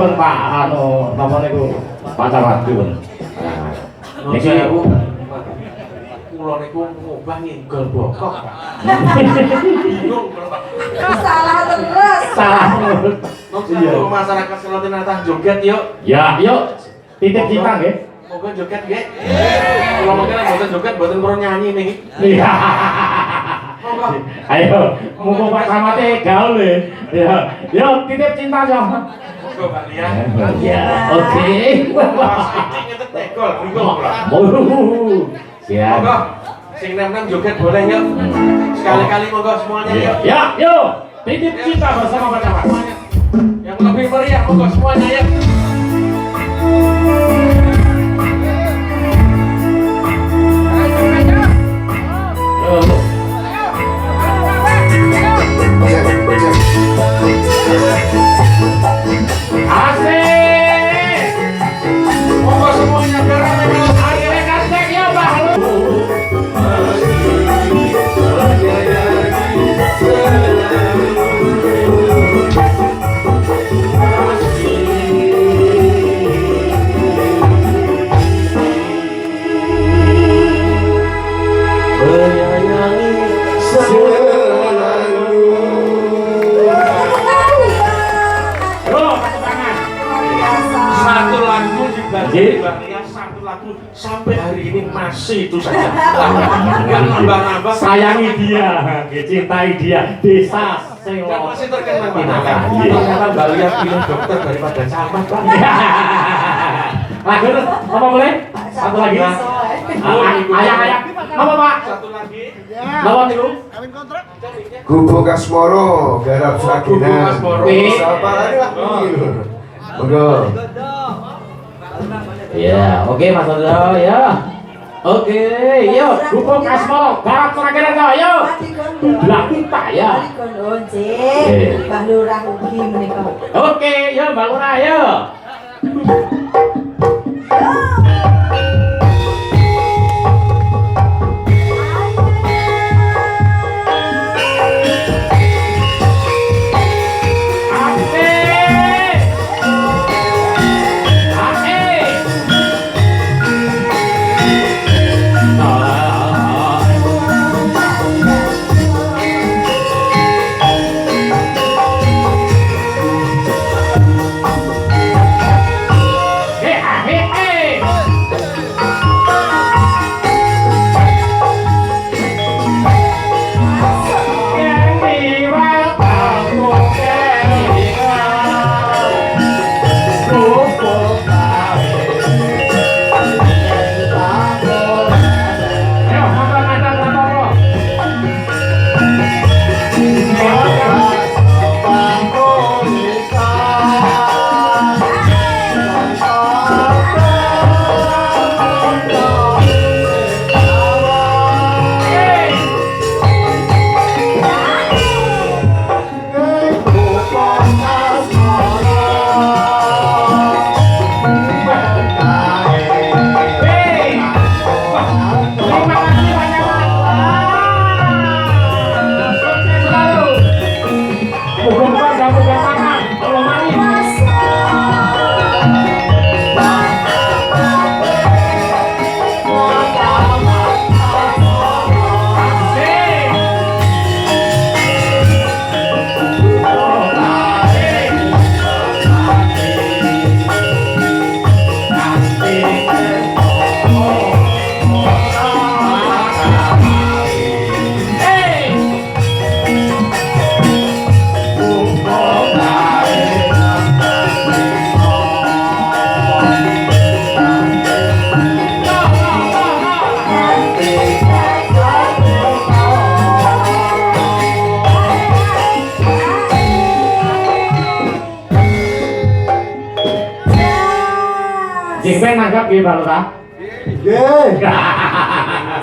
pun Pak anu napa niku Pak Camat pun. Niki kula niku ngobah nginggol bokok. Bingung kula. Salah terus. Salah. Iya. Masyarakat Selotinatah joget yuk. Ya, yuk. Titip kita nggih. Moga joget nggih. Kula mungkin mboten joget, mboten perlu nyanyi niki. Iya. Monggo. Ayo, mumpung Pak Camate gaul ya. Yo, titip cinta yo. Monggo Pak Lia. Ya, oke. Pas iki ngetet tegol, bingung kula. Siap. Monggo. Sing nem-nem joget boleh yuk. Sekali-kali monggo semuanya yuk. Ya, yuk. Titip cinta bersama Pak Camat. Yang lebih meriah monggo semuanya yuk. Asik. Monggo semuanya bareng. Akhirnya kasih ya, Pak. Satu lagu dibagi satu lagu sampai hari ini masih itu saja. Nggak nambah-nambah. Sayangi dia, cintai dia, desa Dan sewa. masih terkenang Pak. Iya. Ternyata Mbak Lia pilih dokter daripada camat Pak. Lagu apa boleh? Satu lagi. Ayah. Apa Pak? Satu lagi. Lawan itu. Gubuk Kasmoro, garap Gubuk Sakinan. Kasmoro. Siapa lagi lah? Monggo. Ya, oke Mas Andro, ya. Oke, yuk, Gubuk Kasmoro, garap Sakinan yo. Belah kita ya. Mbah Lurah ugi menika. Oke, yuk Mbak Lurah, yuk. Jengben nanggap ya Mbak Lurah? Nggih.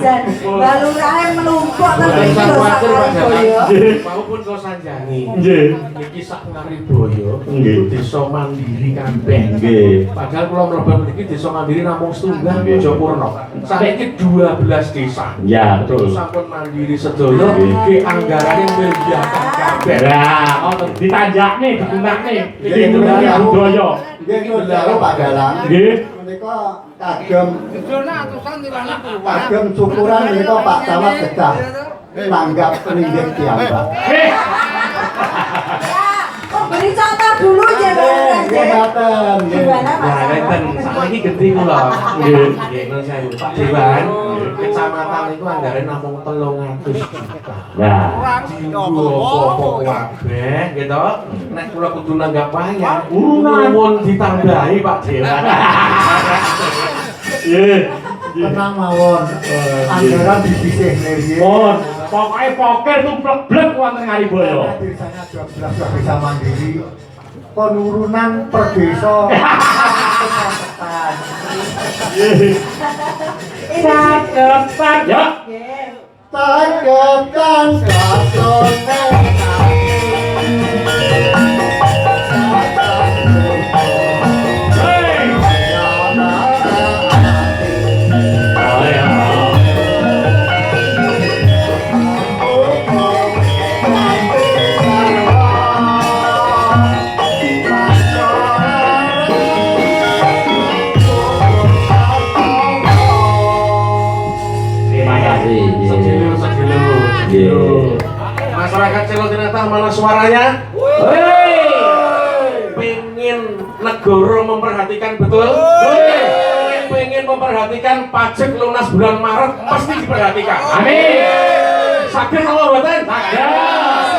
Jan, Mbah Lurah menumpuk Bukan tapi usah khawatir Pak boyo. Maupun kau sanjani. Nggih. Niki sak Ngariboyo Nggih. itu desa mandiri kabeh. Nggih. Padahal kula mlebet mriki desa mandiri namung setunggal Nggih. Jayapurna. Saiki 12 desa. Ya, betul. Itu sampun mandiri sedaya Nggih. nggih anggarane miliaran kabeh. Lah, oh ditanjak nih, digunak nih. Nggih, Iki budaya. Nggih nyuwun Pak Dalang. Nggih. Menika kagem syukuran menika Pak Camat Becah tanggap linggih piyambak. Kok beri contoh dulu aja Bang. Nggih ngaten. Gimana Mas? Ya ngeten, saiki gede kula. Nggih, nggih nun sewu Pak Dewan. Kecamatan iku anggare namung 300 juta. Nah, Apa-apa kabeh gitu. Nek kula kudu nanggap wayang, nuwun ditambahi Pak Dewan. nggih. Tenang mawon. Anggaran dipisih nggih. Pon, pokoknya poker tuh blek-blek wonten Ngariboyo. Desanya 12 bisa mandiri. Penurunan per desa. Sakepan ya. Nggih. Tanggapkan Hei. Oh ya. Terima kasih. Sedulur, sedulur, sedulur. Masyarakat Celotinata mana suaranya? Hei. Pengen negara memperhatikan betul? Pengen memperhatikan pajak lunas bulan Maret pasti diperhatikan. Amin. Sakit nama boten? Saged.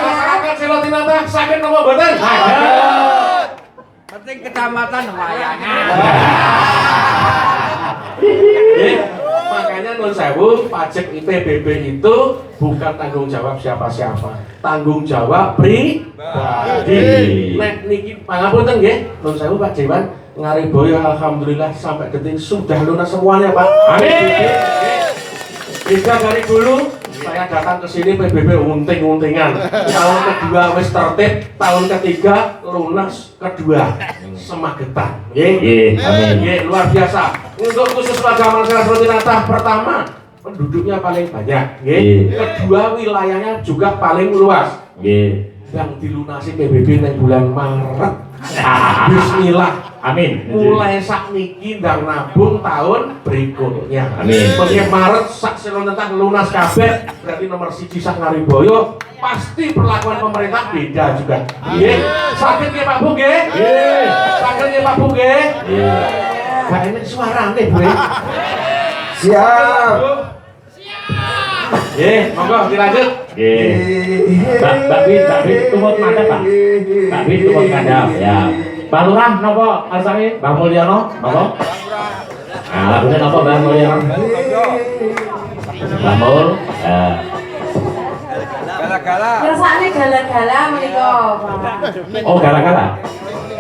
Masyarakat Celotinata sakit nama boten? Penting kecamatan wayangan. Makanya nun sewu pajak IPBB itu bukan tanggung jawab siapa-siapa, tanggung jawab pribadi. Nek niki pangapunten nggih, nun sewu Pak Dewan, Ngariboyo alhamdulillah sampai detik sudah lunas semuanya Pak. Amin. Jika dari dulu saya datang ke sini PBB unting-untingan. Tahun kedua wis tertib, tahun ketiga lunas kedua Semagetan. Nggih, amin. Nggih, luar biasa. Untuk khusus warga masyarakat Celotinata pertama penduduknya paling banyak, nggih. Kedua wilayahnya juga paling luas. Nggih. Yang dilunasi PBB ning bulan Maret. Bismillah. Amin. Mulai sak niki ndang nabung tahun berikutnya. Amin. Mengke Maret sak Celotinata lunas kabeh, berarti nomor 1 sak Ngariboyo. Pasti perlakuan pemerintah beda juga. Nggih. Sakit nggih Pak Bu nggih? Nggih. Sakit nggih Pak Bu nggih? Gak enak suarane, Bu. Siap. Nggih, monggo dilanjut. Nggih. Mbak Bin tumut madhep, Pak. Mbak Bin tumut madhep ya. Bang Lurah napa asane? Bang Mulyono napa? Ah, lagune napa Bang Mulyono? Bang Mul. Gala-gala. Rasane gala-gala menika, Pak. Oh, gara-gara.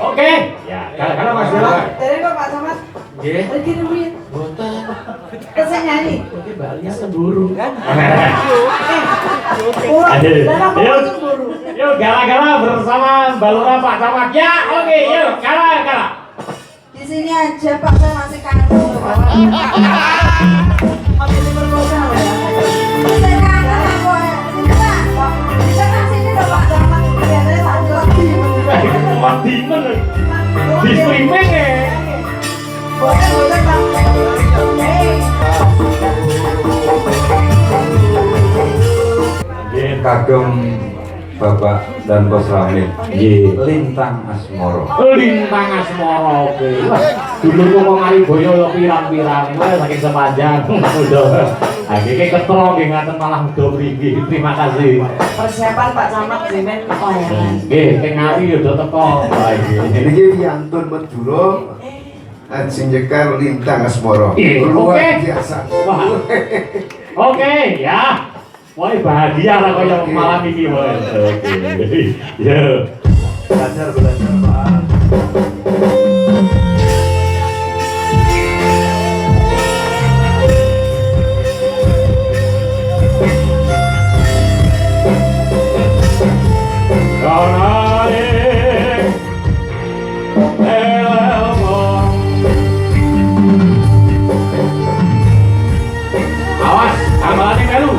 Oke. Ya, gara-gara Mas Dewa. Dari kok Pak Camat? Nggih. Pergi duit. Boten. Terus nyanyi. Mungkin Mbak Lia cemburu. Aduh. Dan aku Yuk. cemburu. Yuk, gara-gara bersama Mbak Lurah Pak Camat. Ya, oke, yuk, gara-gara. Di sini aja Pak, saya masih kangen dulu Pak. Habis ini berdosa ya. Saya kangen aku ya. Sebentar, Pak. Di tengah sini loh Pak Camat. Biasanya tak lagi. Mati men. Di streaming ya. Boten Pak. Hei. Nggih, kagem Bapak dan Bos Ramil nggih. Lintang Asmoro. Lintang Asmoro oke. Wah, dulu kok Ngariboyo yo pirang-pirang wae saking sepanjang. Udah. Ah iki ketro nggih ngaten malah udah mriki. Terima kasih. Persiapan Pak Camat jemen wayangan. Nggih, keng ngari yo do teko. Wah iki. Niki piantun Madura ajeng nyekar Lintang Asmoro. Luar Oke. biasa. Wah. Oke, ya. Wah, bahagia lah kaya malam ini, woy. Oke. Yo. Belajar Pak. Awas, amalannya melu.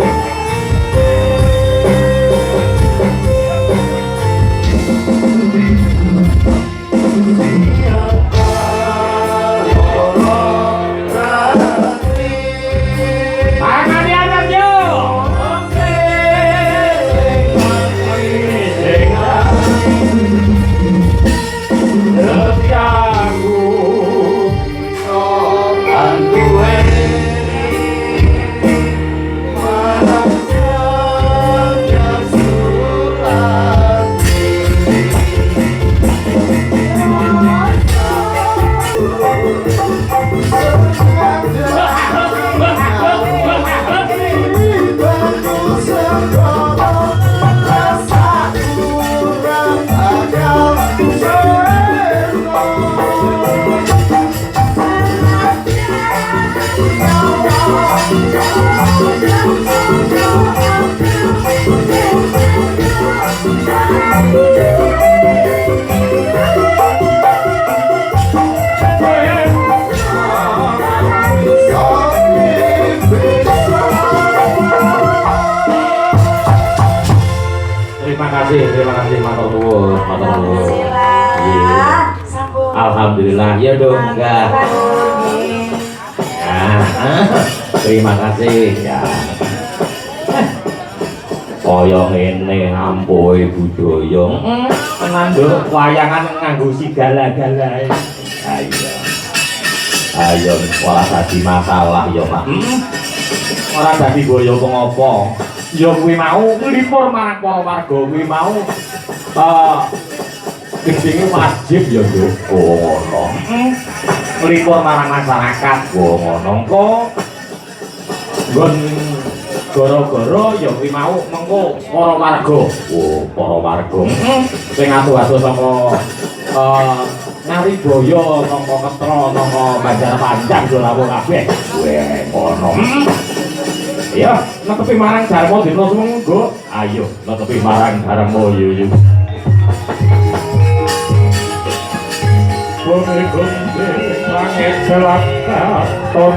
nuwun, matur nuwun. Alhamdulillah. Sambung. Alhamdulillah, ya dong, enggak. Terima kasih ya. Kaya ngene ampuhe budaya. Tenan nduk wayangan nganggo sigala-galae. Ayo. Ayo ora dadi masalah ya, Pak. Ora dadi boyo apa. Ya kuwi mau nglipur marang para warga kuwi mau. Gendenge wajib ya, Nduk. Oh, ngono. Nglipur marang masyarakat. Oh, ngono. Engko nggon gara-gara ya kuwi mau mengko para warga. Oh, para warga. Sing atuh-atuh saka Nyari Boyo, Nongko Ketro, Nongko Banjar Panjang, Jolawo kabeh. Weh, ngono. Ya, netepi marang Darmo dina semenggo. Ayo, netepi marang Darmo yo. Bumi gunde langit gelap katon.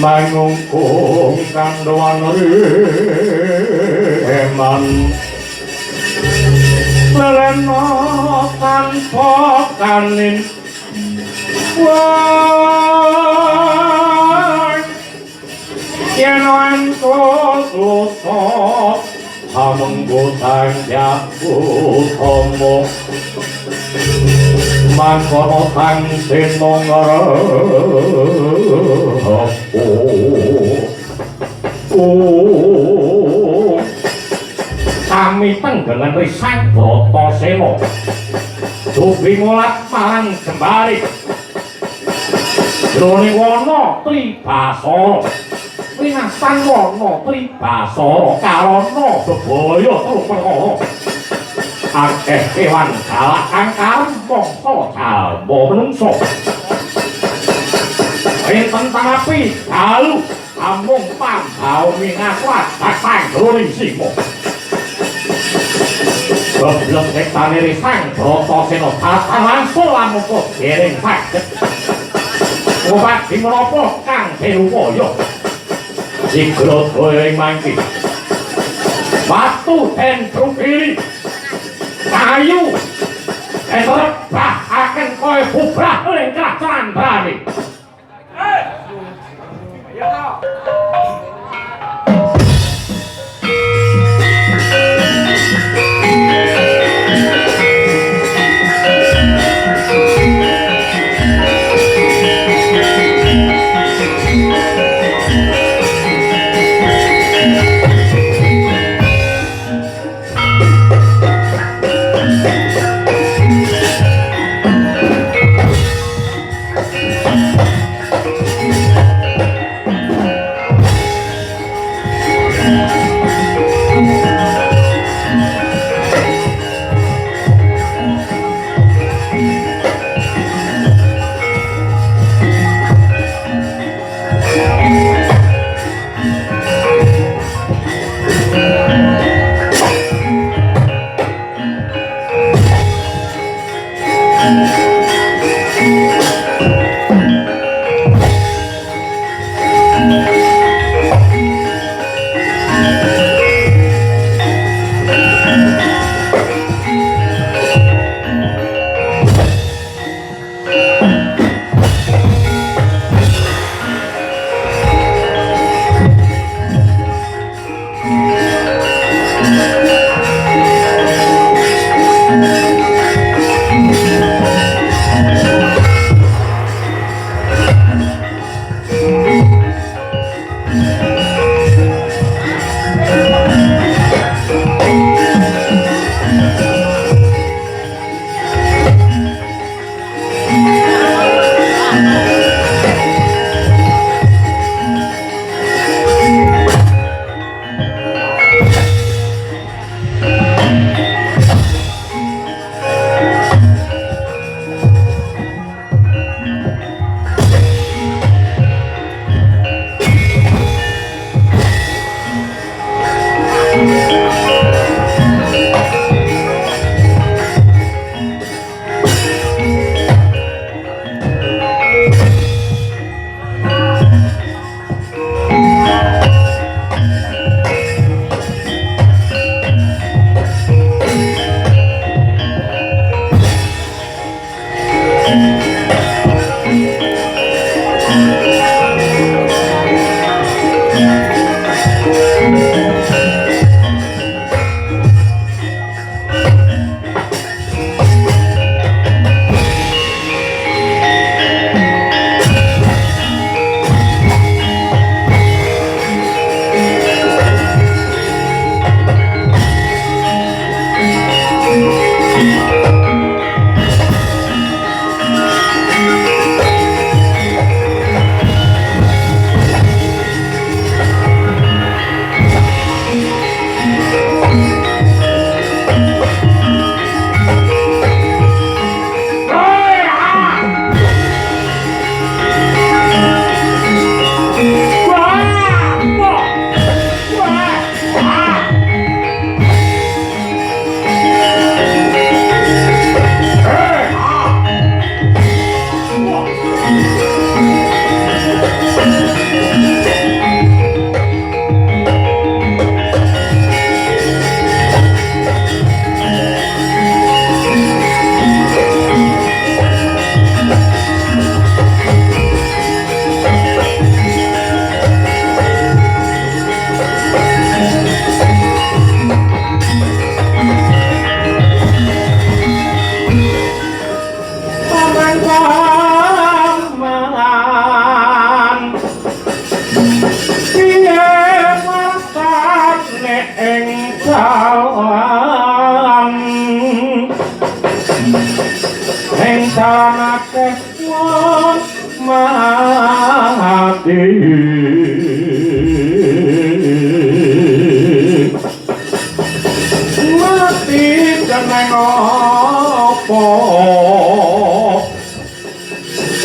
Mangung kung kandoan reman leleno tanpa kanin wah yen antuk tutup hamenggo tanjak utomo mangkono tang seno ngarep kami tenggelan risang Bratasena dubi ngolat marang jembari jroning wana Tribasara winasan wana Tribasara karana bebaya turun akeh kewan galak kang karep mangsa jalma menungso enten tanapi dalu amung pambau minaswat datang jroning simo goblok nektane risang Bratasena tatan langsung lampuk dereng saged obat dimenopo kang Denuwaya Sigrata ing mangki Batu dan trukiri kayu dan rebah akan kowe bubrah oleh kerajaan berani.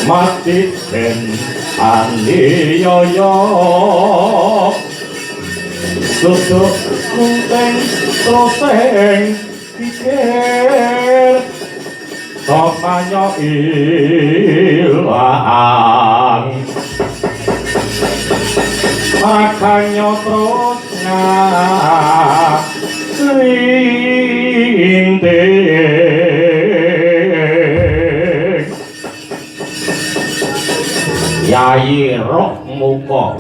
Mati den aniaya susuk kunting troseng pikir sopanyo ilang makanyo terus linting Yayi roh muka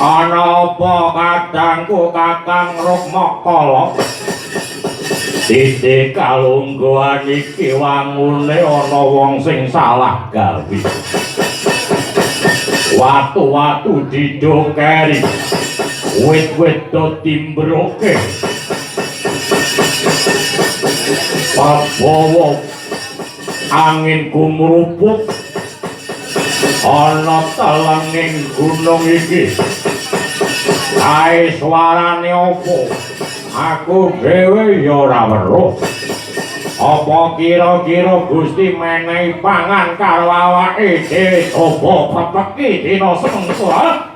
ana apa kadangku Kakang Rukmakala titik kalungguhan iki wangune ana wong sing salah gawe watu-watu didokeri wit-wit do timbroke pabawa angin gumrupuk ana telenging gunung iki ae suarane opo aku dhewe ya ora weruh apa kira-kira Gusti menehi pangan karo awake dhewe coba pepeki dina sengsara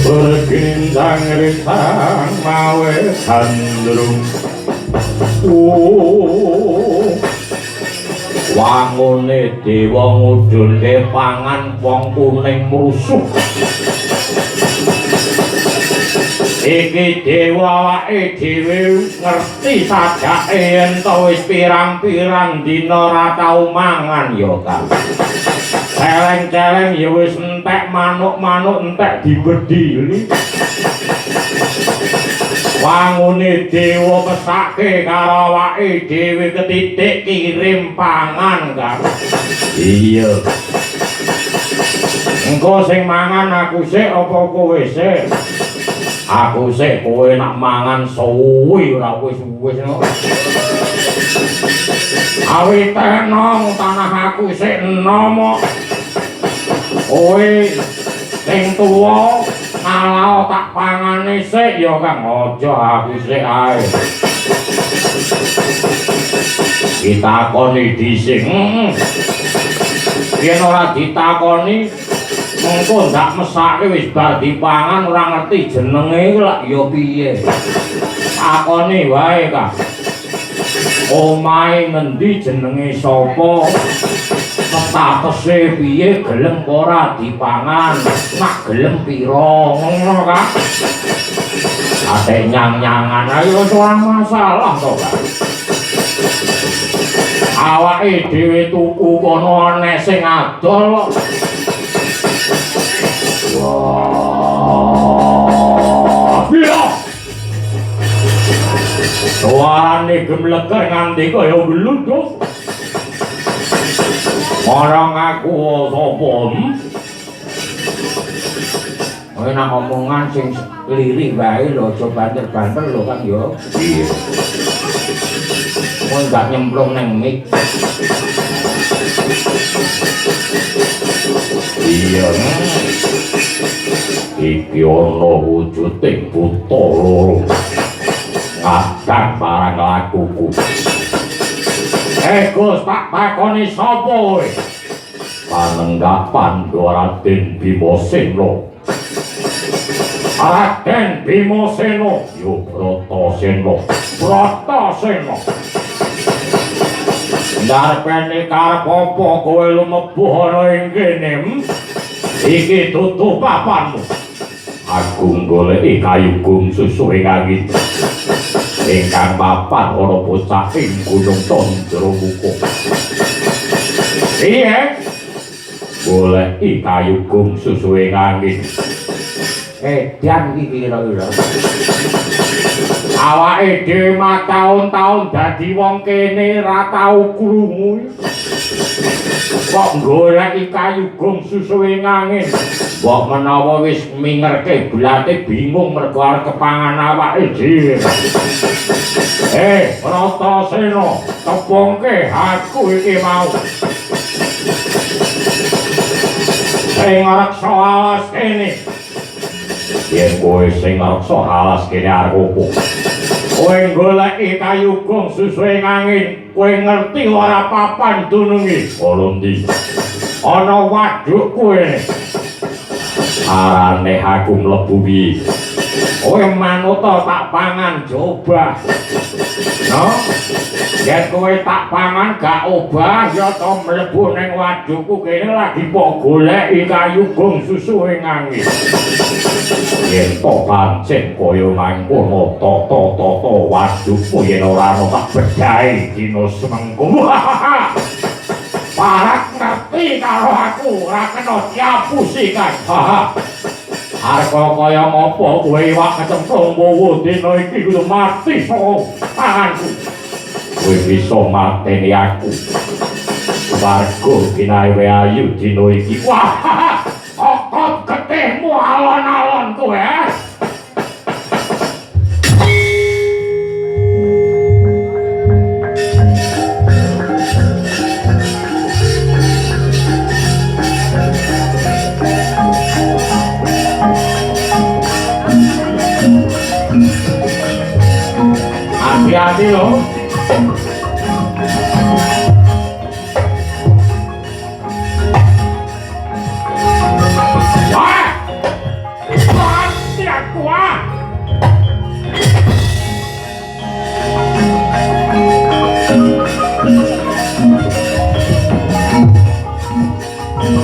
Berkinjang risang mawe sandrung wangune dewa ngudunke pangan wong kuning musuh iki dewa awake dhewe ngerti sajake yen to wis pirang-pirang dina ora tau mangan ya Kang celeng-celeng ya wis entek manuk-manuk entek dibedhili wangune dewa pesake karo awake dhewe ketitik kirim pangan Kang iya engko sing mangan aku sik apa kowe sik aku sik kowe nak mangan suwi ora wis-wis no awit tenong tanah aku sik enom kowe sing tuwa kalau tak pangane sik ya Kang aja aku sik ae ditakoni dhisik yen ora ditakoni mengko ndak mesake wis bar dipangan ora ngerti jenenge lak ya piye takoni wae Kang omahe ngendi jenenge sapa statuse piye gelem ora dipangan nak gelem pira ngono Kang ate nyang-nyangan ayo ora masalah to Kang awake dhewe tuku kono ana sing adol wah iya suarane gemleker nganti kaya gluduk marang aku sapa kowe nak omongan sing lirih wae lho aja banter-banter lho Kang yo iya kowe gak nyemplung nang mik iya iki ana wujuding buta loro ngajak barang lakuku Gus tak takoni sapa kowe panenggapan Raden Bima Sena Raden Bimoseno yo Bratasena ndarepene karep apa kowe lumebu ana ing kene iki tutup papanmu aku goleki kayu gung susu ing angin ingkang papan ana bocah ing gunung Tondro Muko iya goleki kayu gung susu ing angin dian iki kira-kira awake dhewe mah taun-taun dadi wong kene ra tau krungu kok goleki kayu gung susu ing angin mbok menawa wis mingerke blate bingung mergo arep kepangan awake dhewe Bratasena tepungke aku iki mau sing ngreksa alas kene yen kowe sing ngreksa alas kene arep opo kowe goleki kayu gung susu ing angin kowe ngerti ora papan dununge ana ndi ana waduk kowe arane aku mlebu piye kowe manut tak pangan coba no yen kowe tak pangan gak obah ya to mlebu ning wadukku kene lagi pok goleki kayu gung susu ing angin yen to pancen kaya mangkono to wadukmu yen ora ono tak bedhahi dina semengko parak ngerti karo aku ora kena diapusi kan arep kaya ngopo kowe iwak kecemplung wowo dina iki kudu mati saka tanganku kowe bisa mateni aku warga kinae ayu dina iki wah okot getihmu alon-alon kowe hati-hati loh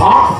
wah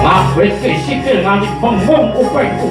mati aku sikil nganti bengong kupingku